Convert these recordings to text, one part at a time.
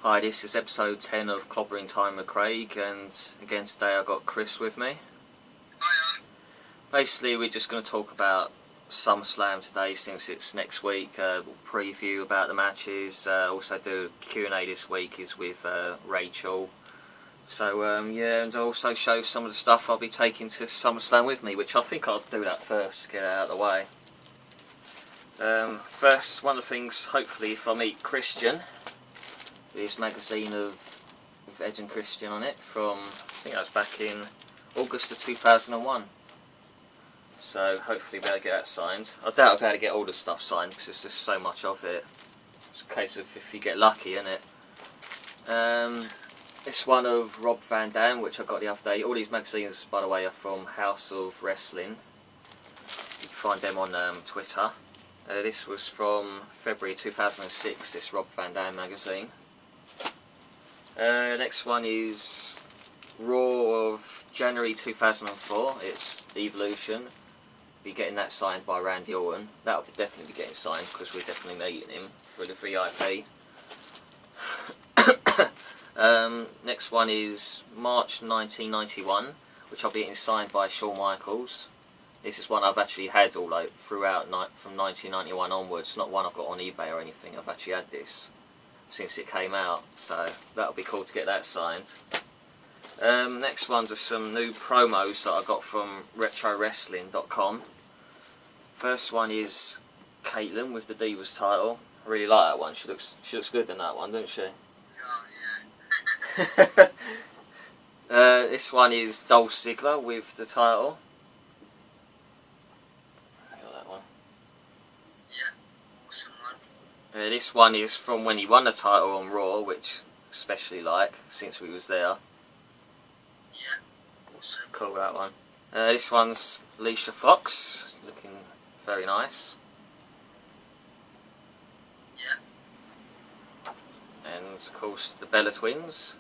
Hi, this is episode 10 of Clobbering Time with Craig, and again today I've got Chris with me. Hiya. Basically we're just going to talk about SummerSlam today since it's next week. We'll preview about the matches, also do a Q&A this week is with Rachel. So yeah, and also show some of the stuff I'll be taking to SummerSlam with me, which I think I'll do that first, get it out of the way. First, one of the things, hopefully if I meet Christian, this magazine with Edge and Christian on it from, I think that was back in August of 2001. So hopefully be able to get that signed. I doubt I'll be able to get all the stuff signed because there's just so much of it. It's a case of if you get lucky, isn't it? This one of Rob Van Dam, which I got the other day. All these magazines, by the way, are from House of Wrestling. You can find them on Twitter. This was from February 2006, this Rob Van Dam magazine. Next one is Raw of January 2004. It's Evolution. Be getting that signed by Randy Orton. That'll definitely be getting signed because we're definitely meeting him for the VIP. Next one is March 1991, which I'll be getting signed by Shawn Michaels. This is one I've actually had all throughout from 1991 onwards. Not one I've got on eBay or anything. I've actually had this since it came out, so that'll be cool to get that signed. Next ones are some new promos that I got from RetroWrestling.com. First one is Caitlyn with the Divas title. I really like that one. She looks good in that one, doesn't she? Yeah. This one is Dolph Ziggler with the title. I got that one. Yeah, awesome one. This one is from when he won the title on Raw, which I especially like since we was there. Yeah, awesome. Cool, that one. This one's Alicia Fox, looking very nice. Yeah. And of course the Bella Twins.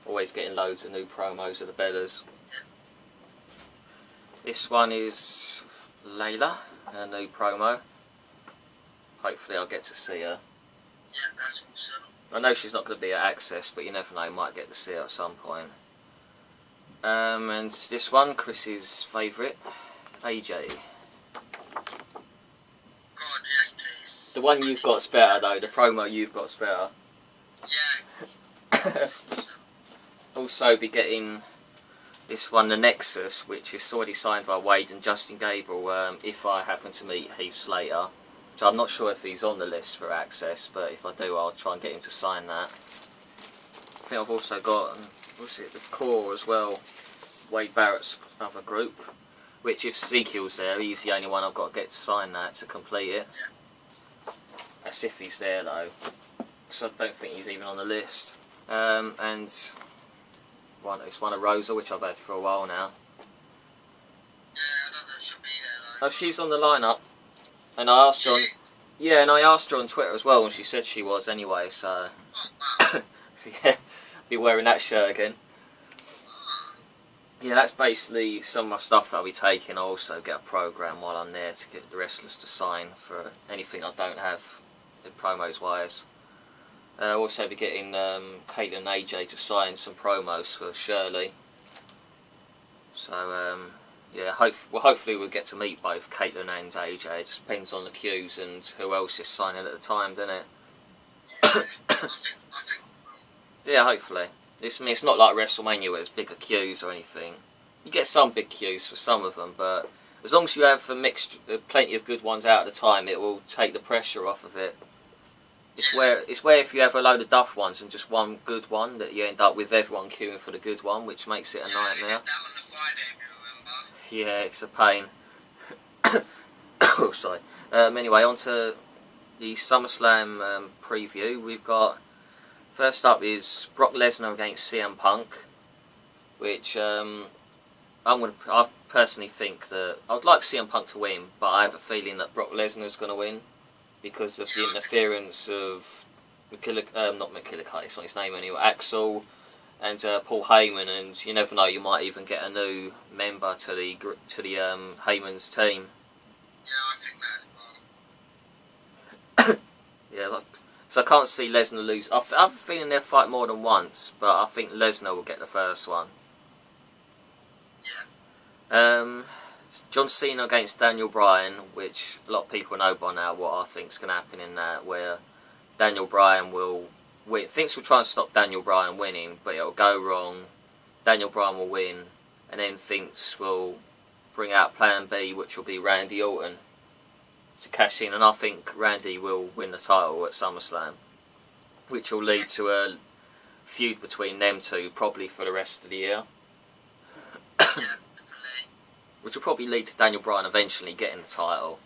Always getting loads of new promos of the Bellas. This one is Layla, a new promo. Hopefully I'll get to see her. Yeah, that's awesome. I know she's not going to be at Axxess, but you never know, might get to see her at some point. And this one, Chris's favourite, AJ. God, yes, please. The one you've got's better though, the promo you've got's better. Yeah. Also be getting this one, the Nexus, which is already signed by Wade and Justin Gabriel, if I happen to meet Heath Slater. Which I'm not sure if he's on the list for Axxess, but if I do I'll try and get him to sign that. I think I've also got, what's it, the Core as well, Wade Barrett's other group, which if Ezekiel's there, he's the only one I've got to get to sign that to complete it. That's if he's there though, because I don't think he's even on the list. And it's one of Rosa, which I've had for a while now. Yeah, I don't know if she'll be there though. Oh, she's on the lineup, and I asked her on, yeah, and I asked her on Twitter as well, and she said she was anyway. So, Oh, wow. so yeah, be wearing that shirt again. Oh, Yeah, that's basically some of my stuff that I'll be taking. I'll also get a program while I'm there to get the wrestlers to sign for anything I don't have, promos wise. I'll also be getting Caitlyn and AJ to sign some promos for Shirley. So yeah, hopefully we'll get to meet both Caitlyn and AJ. It just depends on the queues and who else is signing at the time, doesn't it? yeah. I think Yeah, hopefully. It's not like WrestleMania where there's bigger queues or anything. You get some big queues for some of them, but as long as you have a plenty of good ones out at the time, it will take the pressure off of it. It's where if you have a load of duff ones and just one good one, that you end up with everyone queuing for the good one, which makes it a they nightmare. did that on the Friday, if you remember. Yeah, it's a pain. Oh, sorry. Anyway, on to the SummerSlam preview. We've got, first up is Brock Lesnar against CM Punk, which I personally think that I'd like CM Punk to win, but I have a feeling that Brock Lesnar's going to win because of the interference of not McKillicuddy, it's not his name anyway, Axel and Paul Heyman, and you never know, you might even get a new member to the Heyman's team. Yeah, I think that as well. Yeah, like So I can't see Lesnar lose. I have a feeling they'll fight more than once, but I think Lesnar will get the first one. Yeah. John Cena against Daniel Bryan, which a lot of people know by now what I think's going to happen in that, where Daniel Bryan will win. Things will try and stop Daniel Bryan winning, but it'll go wrong. Daniel Bryan will win, and then things will bring out Plan B, which will be Randy Orton to cash in, and I think Randy will win the title at SummerSlam, which will lead to a feud between them two, probably for the rest of the year. Yeah, definitely. Which will probably lead to Daniel Bryan eventually getting the title.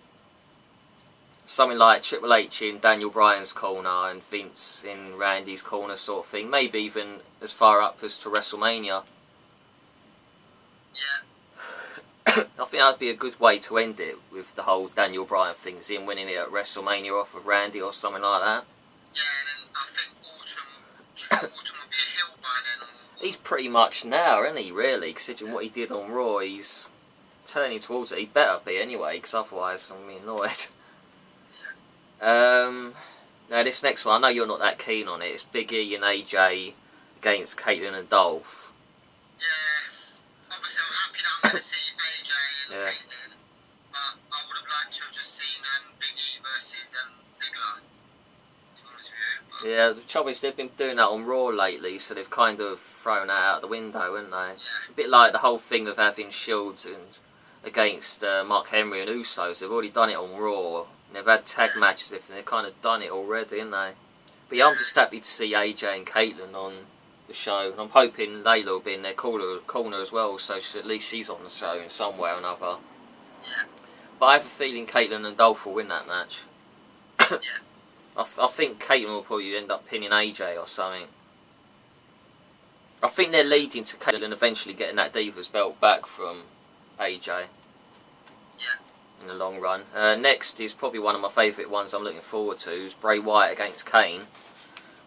Something like Triple H in Daniel Bryan's corner and Vince in Randy's corner sort of thing. Maybe even as far up as to WrestleMania. Yeah. I think that'd be a good way to end it, with the whole Daniel Bryan things in winning it at WrestleMania off of Randy or something like that. Yeah, and then I think Autumn will be a heel by then. He's pretty much now, isn't he, really? Considering what he did on Raw, he's turning towards it. He better be anyway, because otherwise I'm annoyed. Now this next one, I know you're not that keen on it. It's Big E and AJ against Caitlyn and Dolph. Yeah, obviously I'm happy that I'm going to see AJ and Yeah. Caitlyn, but I would have liked to have just seen Big E versus Ziggler, to be honest with you. But, Yeah, the trouble is they've been doing that on Raw lately, so they've kind of thrown that out the window, haven't they? yeah, A bit like the whole thing of having Shield and against Mark Henry and Usos. They've already done it on Raw. And they've had tag matches, and they've kind of done it already, haven't they? But yeah, I'm just happy to see AJ and Caitlyn on the show, and I'm hoping Layla will be in their corner as well, so at least she's on the show in some way or another. yeah, But I have a feeling Caitlyn and Dolph will win that match. yeah. I think Caitlyn will probably end up pinning AJ or something. I think they're leading to Caitlyn eventually getting that Divas belt back from AJ. Yeah. In the long run. Next is probably one of my favourite ones I'm looking forward to, is Bray Wyatt against Kane,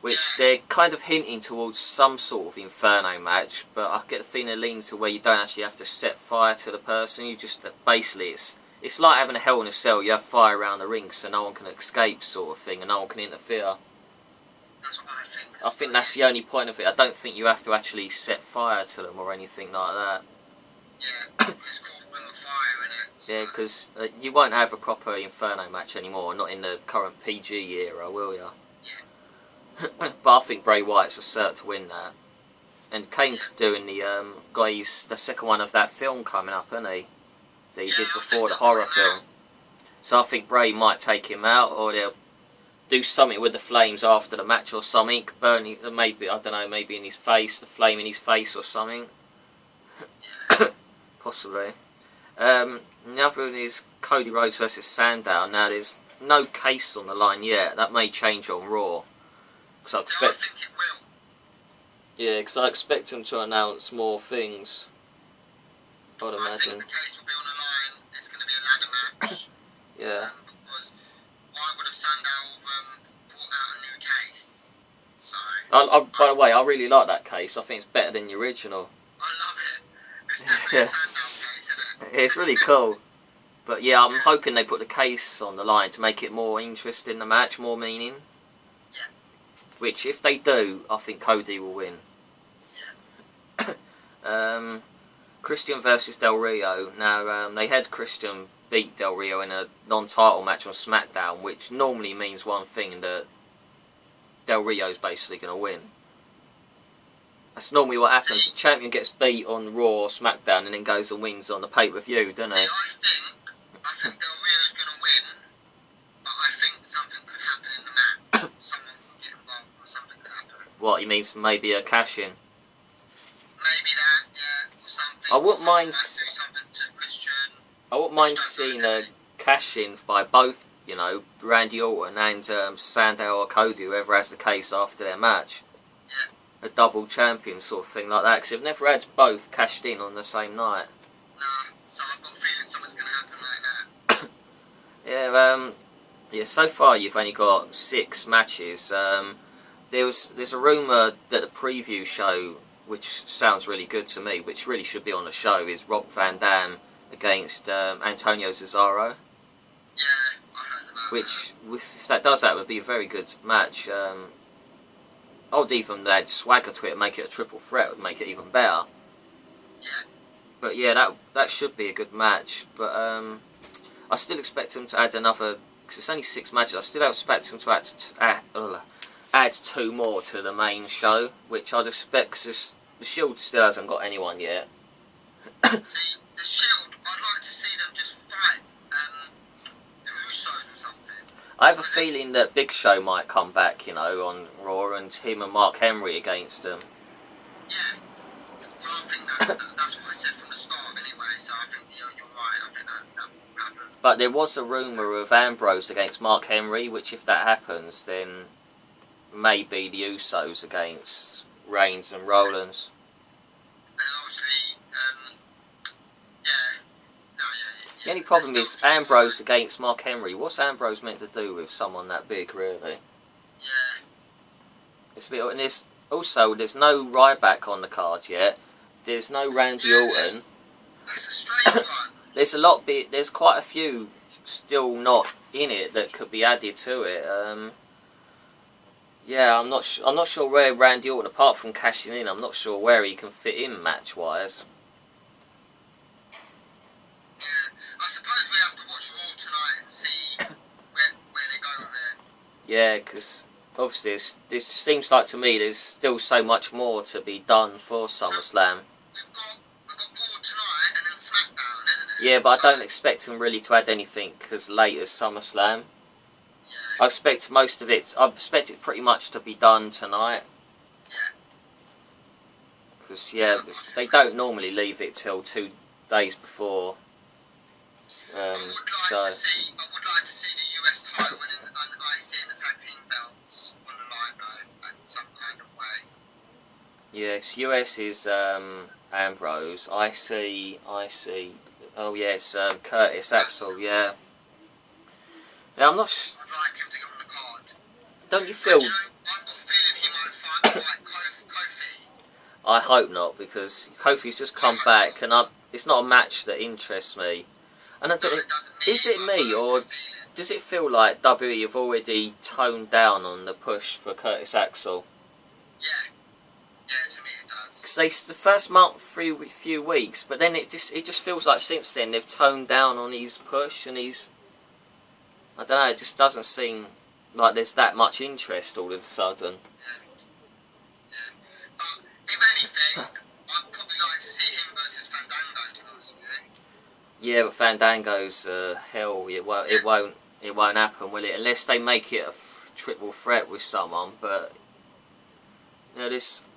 which they're kind of hinting towards some sort of Inferno match, but I get the feeling they're leaning to where you don't actually have to set fire to the person. You just basically it's like having a Hell in a Cell. You have fire around the ring so no one can escape, sort of thing, and no one can interfere. That's what I think. I think that's the only point of it. I don't think you have to actually set fire to them or anything like that. Yeah, it's called Ring of Fire, innit? So, Yeah, because you won't have a proper Inferno match anymore, not in the current PG era, will you? yeah, But I think Bray Wyatt's a cert to win that. And Kane's doing the second one of that film coming up, isn't he? That he did before, the horror film. So I think Bray might take him out, or they'll do something with the flames after the match or something. Burning, maybe, I don't know, maybe in his face, the flame in his face or something. Possibly. The other one is Cody Rhodes versus Sandown. Now there's no case on the line yet. That may change on Raw. Because I so I expect, think it will. yeah, because I expect them to announce more things. I'd I imagine. think the case will be on the line. It's going to be a ladder match. Yeah. Because why would have Sandow brought out a new case? So By the way, I really like that case. I think it's better than the original. I love it. It's definitely Yeah. a Sandow case, isn't it? It's really cool. But yeah, I'm hoping they put the case on the line to make it more interesting, the match, more meaning. Yeah. Which, if they do, I think Cody will win. Yeah. Christian versus Del Rio. Now, they had Christian beat Del Rio in a non-title match on SmackDown, which normally means one thing, that Del Rio's basically going to win. That's normally what happens. The champion gets beat on Raw or SmackDown and then goes and wins on the pay-per-view, doesn't he? See, I think Del Rio's going to win, but I think something could happen in the match. Someone could get involved or something could happen. What, he means maybe a cash-in? Maybe that, yeah, or something. I wouldn't mind Do something to Christian. I wouldn't mind seeing a cash-in by both, you know, Randy Orton and Sandow or Cody, whoever has the case after their match. Yeah. A double champion sort of thing like that, because they've never had both cashed in on the same night. No, so I've got a feeling something's going to happen like that. Yeah, so far you've only got 6 matches. There's a rumour that the preview show, which sounds really good to me, which really should be on the show, is Rob Van Dam against Antonio Cesaro. Yeah, I heard about Which, if that does happen, would be a very good match. I would even add swagger to it and make it a triple threat. Would make it even better. Yeah. But yeah, that should be a good match. But I still expect them to add another, because it's only 6 matches. I still expect them to add 2 more to the main show, which I'd expect, because the Shield still hasn't got anyone yet. See, the Shield, I'd like to see them just fight the Usos or something. I have a feeling that Big Show might come back, you know, on Raw, and him and Mark Henry against them. Yeah. Well, I think that's what I said from the start anyway, so I think you're right. I think that will happen. But there was a rumour of Ambrose against Mark Henry, which if that happens, then maybe the Usos against Reigns and Rollins. And obviously, The only problem is Ambrose against Mark Henry. What's Ambrose meant to do with someone that big, really? Yeah. It's a bit, and there's no Ryback on the card yet. There's no Randy Orton. It's a strange one. There's quite a few still not in it that could be added to it. Yeah, I'm not sure where Randy Orton, apart from cashing in, I'm not sure where he can fit in match wise. Yeah, I suppose we have to watch Raw tonight and see where they go with it. Yeah, because obviously this seems like to me there's still so much more to be done for SummerSlam. We've got Raw tonight and then SmackDown, isn't it? Yeah, but I don't expect them really to add anything as late as SummerSlam. I expect most of it. I expect it pretty much to be done tonight. Yeah. Because they don't normally leave it till 2 days before. I would like to see the US title and IC and the tag team belts on the line though, in some kind of way. Yes, US is Ambrose. IC. Oh yes, Curtis Axel. Yeah. Now I'm not. I'd like him to get on the card. Don't you feel? I've got a feeling he might fight Kofi. I hope not, because Kofi's just come back, and it's not a match that interests me. And is it me, or does it feel like WWE have already toned down on the push for Curtis Axel? Yeah, to me it does. Because the first month, few weeks, but then it just feels like since then they've toned down on his push, and I don't know, it just doesn't seem like there's that much interest all of a sudden. Yeah. But if anything, I'd probably like to see him versus Fandango, to be honest with you. Yeah, but Fandango's hell. It won't happen, will it? Unless they make it a triple threat with someone. But you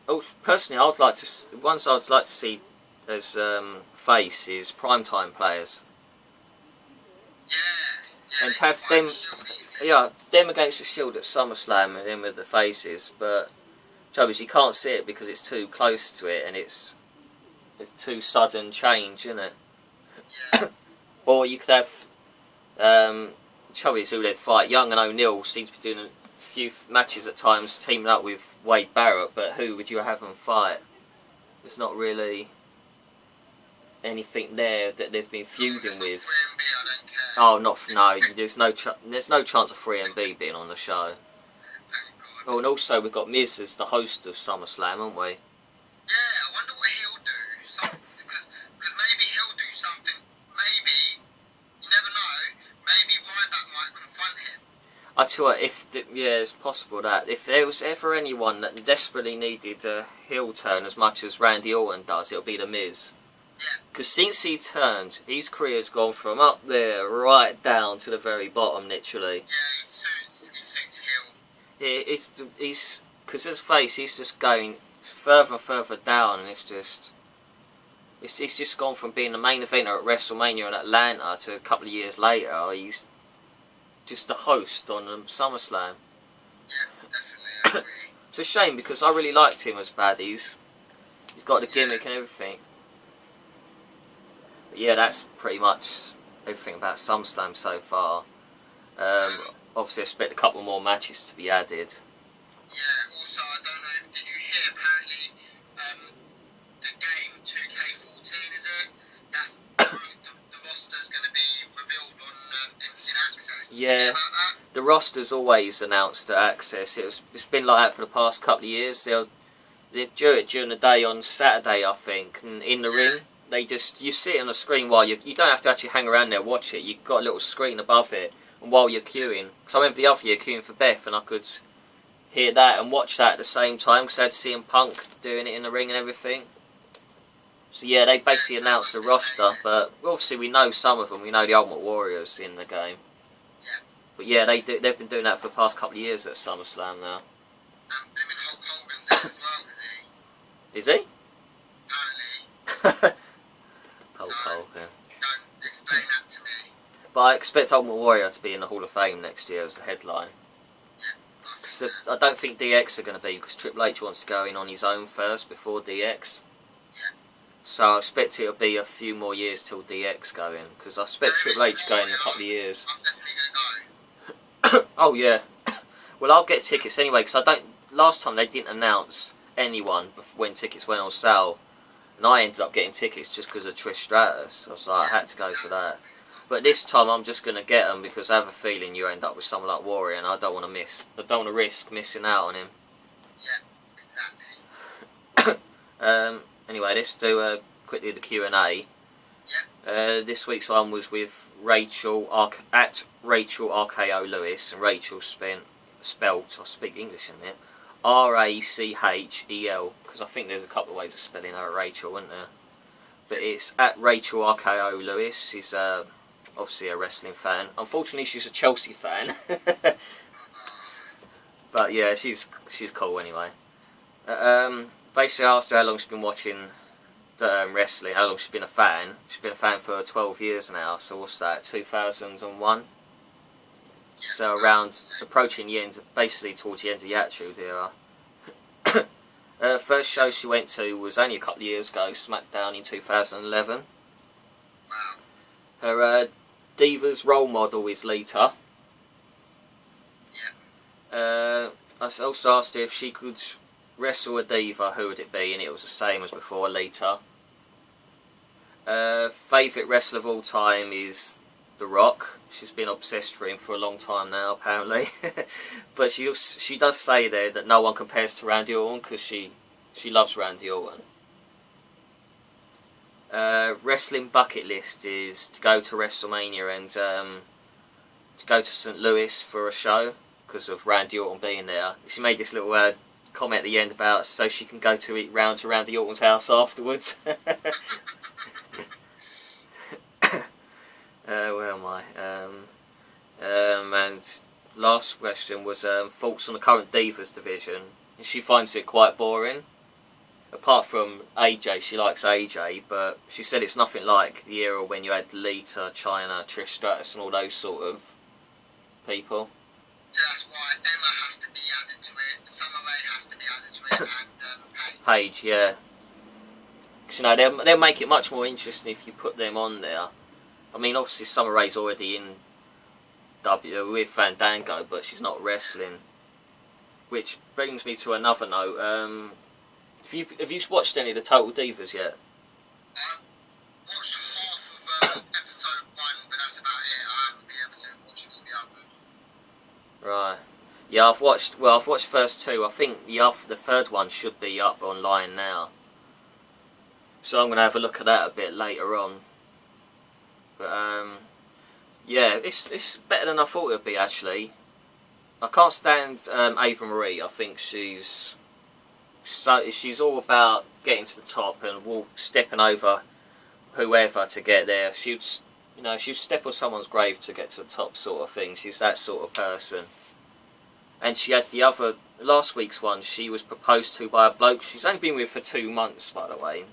know, personally, I'd like to. Ones I'd like to see as face is primetime players. Yeah, and to have them, them against the Shield at SummerSlam and them with the faces, but trouble is you can't see it because it's too close to it and it's too sudden change, isn't it? Yeah. Or you could have trouble is who they'd fight. Young and O'Neill seem to be doing a few matches at times teaming up with Wade Barrett, but who would you have them fight? There's not really anything there that they've been feuding with. Oh, no. There's no chance of 3MB being on the show. Oh, and also we've got Miz as the host of SummerSlam, haven't we? Yeah, I wonder what he'll do. Because maybe he'll do something. Maybe, you never know. Maybe Ryback might confront him. I tell you what, it's possible that if there was ever anyone that desperately needed a heel turn as much as Randy Orton does, it'll be the Miz. Because since he turned, his career's gone from up there right down to the very bottom, literally. Yeah, he suits heel. He's because his face, he's just going further and further down, and it's just gone from being the main eventer at WrestleMania in Atlanta to a couple of years later, he's just the host on SummerSlam. Yeah, definitely. It's a shame because I really liked him as baddies. He's got the gimmick and everything. Yeah, that's pretty much everything about SummerSlam so far. Obviously, I expect a couple more matches to be added. Yeah, also, I don't know, did you hear apparently the game 2K14, is it? That's the roster's going to be revealed in axxess. Yeah. Did you hear about that? the roster's always announced at Axxess. It's been like that for the past couple of years. They'll do it during the day on Saturday, I think, and in the ring. You see it on the screen while you don't have to actually hang around there and watch it. You've got a little screen above it, and while you're queuing, because I remember the other year queuing for Beth, and I could hear that and watch that at the same time because I had CM Punk doing it in the ring and everything. So yeah, they basically announced the roster, but obviously we know some of them. We know the Ultimate Warriors in the game. But yeah, they've been doing that for the past couple of years at SummerSlam now. Hulk Hogan's there as well, is he? Apparently. Hulk Hogan. Don't explain that to me. But I expect Ultimate Warrior to be in the Hall of Fame next year as the headline. Yeah. I don't think DX are going to be, because Triple H wants to go in on his own first before DX. Yeah. So I expect it'll be a few more years till DX go in, because I expect Triple H to go in a couple of years. I'm definitely going to go. Oh yeah. Well, I'll get tickets anyway, because last time they didn't announce anyone when tickets went on sale, and I ended up getting tickets just because of Trish Stratus. I was like, I had to go for that. But this time I'm just going to get them because I have a feeling you end up with someone like Warrior, and I don't want to risk missing out on him. Yeah, exactly. Anyway, let's do quickly the Q&A. Yeah. This week's one was with Rachel at Rachel RKO Lewis, and Rachel spelt, I'll speak English in it, RACHEL, because I think there's a couple of ways of spelling her Rachel, isn't there? But it's at Rachel RKO Lewis. She's obviously a wrestling fan. Unfortunately, she's a Chelsea fan. But yeah, she's cool anyway. Basically, I asked her how long she's been watching wrestling, how long she's been a fan. She's been a fan for 12 years now, so what's that, 2001? So around, approaching the end, basically towards the end of the Attitude Era. First show she went to was only a couple of years ago, SmackDown in 2011. Wow. Her Divas role model is Lita. Yeah. I also asked her if she could wrestle a diva, who would it be, and it was the same as before, Lita. Favourite wrestler of all time is The Rock. She's been obsessed with him for a long time now, apparently. But she does say there that no one compares to Randy Orton, because she loves Randy Orton. Wrestling bucket list is to go to WrestleMania and to go to St. Louis for a show, because of Randy Orton being there. She made this little comment at the end about so she can go to eat round to Randy Orton's house afterwards. Where am I? And last question was thoughts on the current Divas division. She finds it quite boring. Apart from AJ, she likes AJ, but she said it's nothing like the era when you had Lita, Chyna, Trish Stratus and all those sort of people. So that's why Emma has to be added to it, Summer Rae has to be added to it, and Paige, yeah. 'Cause, you know, they'll make it much more interesting if you put them on there. I mean, obviously Summer Rae's already in W with Fandango, but she's not wrestling. Which brings me to another note. Have you watched any of the Total Divas yet? I watched half of episode 1, but that's about it. I haven't been able to watch any of the others. Right. Yeah, I've watched the first two. I think the third one should be up online now. So I'm going to have a look at that a bit later on. But yeah, it's better than I thought it would be, actually. I can't stand Ava Marie. I think she's all about getting to the top and stepping over whoever to get there. She'd step on someone's grave to get to the top, sort of thing. She's that sort of person. And she had last week's one, she was proposed to by a bloke she's only been with for 2 months, by the way.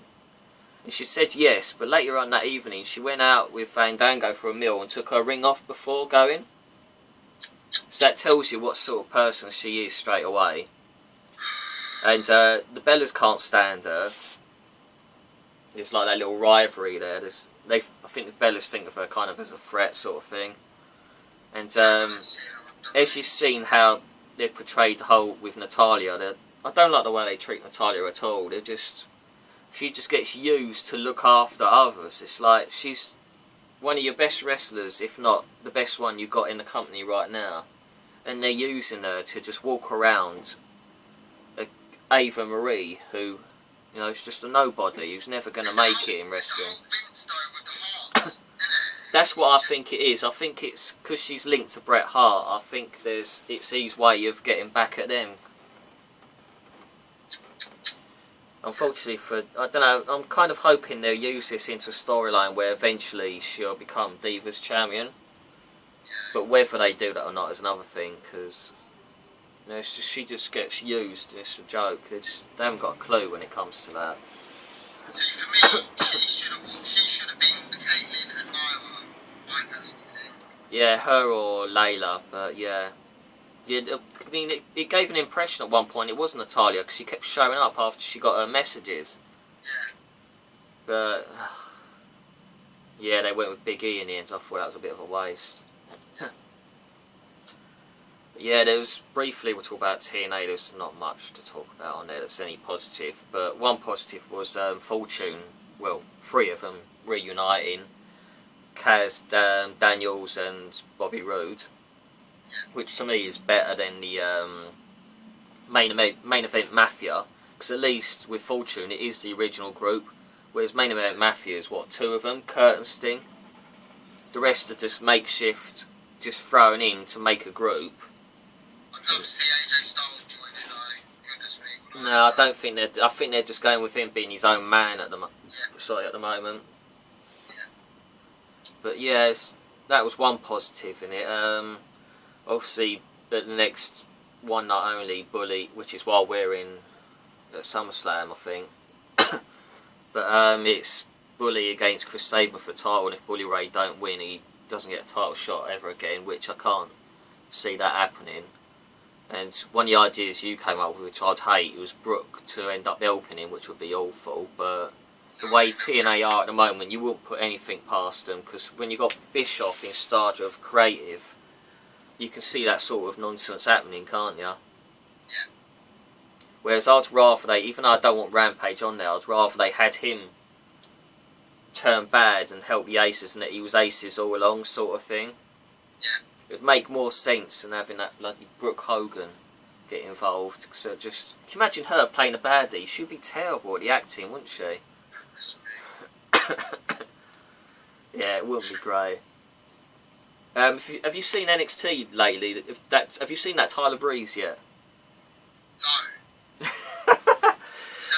And she said yes, but later on that evening she went out with Fandango for a meal and took her ring off before going. So that tells you what sort of person she is straight away. And the Bellas can't stand her. There's like that little rivalry there. I think the Bellas think of her kind of as a threat sort of thing. And as you've seen how they've portrayed the whole with Natalya, I don't like the way they treat Natalya at all. She just gets used to look after others. It's like she's one of your best wrestlers, if not the best one you've got in the company right now. and they're using her to just walk around Ava Marie, who, you know, is just a nobody who's never going to make it in wrestling. That's what I think it is. I think it's because she's linked to Bret Hart. I think it's his way of getting back at them. Unfortunately I don't know, I'm kind of hoping they'll use this into a storyline where eventually she'll become Divas Champion. But whether they do that or not is another thing, because you know, it's just, she just gets used. It's a joke. They haven't got a clue when it comes to that. See, for me, she should have been the Caitlyn and Nyla, I personally think. Yeah, her or Layla, but yeah. I mean, it gave an impression at one point it was Natalya, because she kept showing up after she got her messages. Yeah. But, yeah, they went with Big E in the end, so I thought that was a bit of a waste. Yeah, there was, briefly we'll talk about TNA, there's not much to talk about on there that's any positive, but one positive was Fortune, well, 3 of them reuniting, Kaz, Daniels and Bobby Roode, which to me is better than the main event Mafia, because at least with Fortune it is the original group, whereas main event Mafia is what, 2 of them, Kurt and Sting. The rest are just makeshift, just thrown in to make a group. I'd love to see AJ Styles join it though, goodness me. No, I don't think I think they're just going with him being his own man at the moment. Yeah. But yeah, that was one positive in it. Obviously, the next one not only Bully, which is while we're in SummerSlam, I think. But it's Bully against Chris Sabin for the title, and if Bully Ray don't win, he doesn't get a title shot ever again, which I can't see that happening. And one of the ideas you came up with, which I'd hate, was Brooke to end up helping him, which would be awful. But the way TNA are at the moment, you wouldn't put anything past them, because when you've got Bischoff in charge of creative, you can see that sort of nonsense happening, can't you? Yeah. Whereas I'd rather they, even though I don't want Rampage on there, I'd rather they had him turn bad and help the Aces, and that he was Aces all along, sort of thing. Yeah. It would make more sense than having that bloody Brooke Hogan get involved. So just, can you imagine her playing a baddie? She'd be terrible at the acting, wouldn't she? Yeah, it wouldn't be great. Have you seen NXT lately? Have you seen that Tyler Breeze yet? No. Is that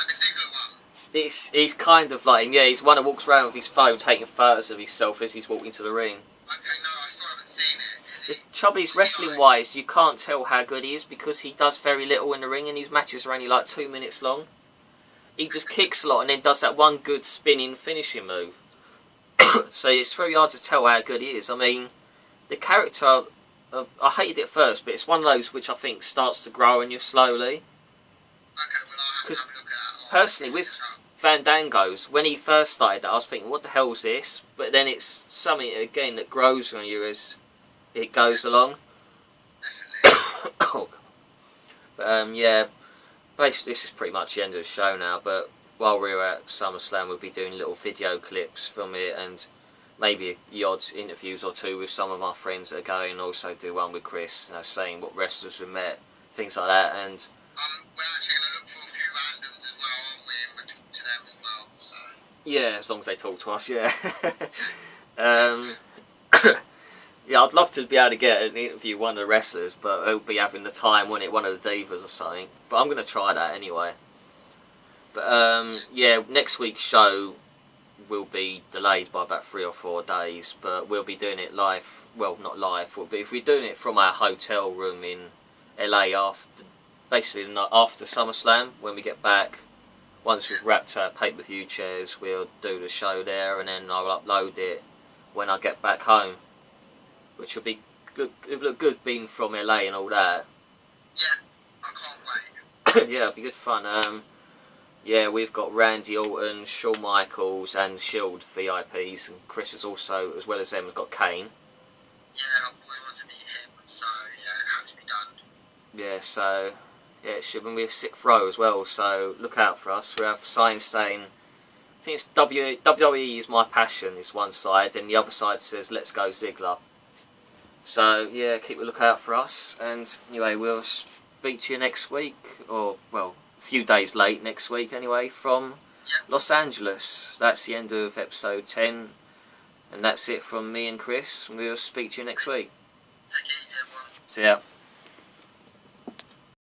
the Ziggler one? He's kind of like him, yeah. He's one that walks around with his phone taking photos of himself as he's walking to the ring. Okay, no, I still haven't seen it. The trouble is, wrestling-wise, you can't tell how good he is because he does very little in the ring, and his matches are only like 2 minutes long. He just kicks a lot and then does that one good spinning finishing move. So it's very hard to tell how good he is. I mean, the character, I hated it at first, but it's one of those which I think starts to grow on you slowly. Okay, well, I'll have to have a look at that. Personally, with Fandango's, when he first started that, I was thinking, what the hell's this? But then it's something, again, that grows on you as it goes along. Definitely. But, yeah, basically this is pretty much the end of the show now, but while we're at SummerSlam, we'll be doing little video clips from it, and maybe the odd interviews or 2 with some of my friends that are going, and also do one with Chris, you know, saying what wrestlers we met, things like that. And we're actually going to look for a few randoms as well, aren't we? And we'll talk to them as well, so. Yeah, as long as they talk to us, yeah. Yeah, I'd love to be able to get an interview one of the wrestlers, but it'll be having the time, wouldn't it, one of the divas or something. But I'm going to try that anyway. But yeah, next week's show will be delayed by about 3 or 4 days, but we'll be doing it live. Well, not live, but if we're doing it from our hotel room in LA basically after SummerSlam, when we get back. Once we've wrapped our pay-per-view chairs, we'll do the show there, and then I'll upload it when I get back home, which will be good. It'll look good being from LA and all that. Yeah, I can't wait. Yeah, it'll be good fun. Yeah, we've got Randy Orton, Shawn Michaels, and Shield VIPs, and Chris is also, as well as them, has got Kane. Yeah, I've always wanted to meet him, so yeah, it had to be done. Yeah, so yeah, it should be a 6th row as well. So look out for us. We have signs saying, I think it's WWE is my passion. Is one side, and the other side says, "Let's go Ziggler." So yeah, keep a lookout for us, and anyway, we'll speak to you next week, or well, a few days late next week anyway, from Los Angeles. That's the end of episode 10, and that's it from me and Chris. We'll speak to you next week. Take it easy, everyone. See ya.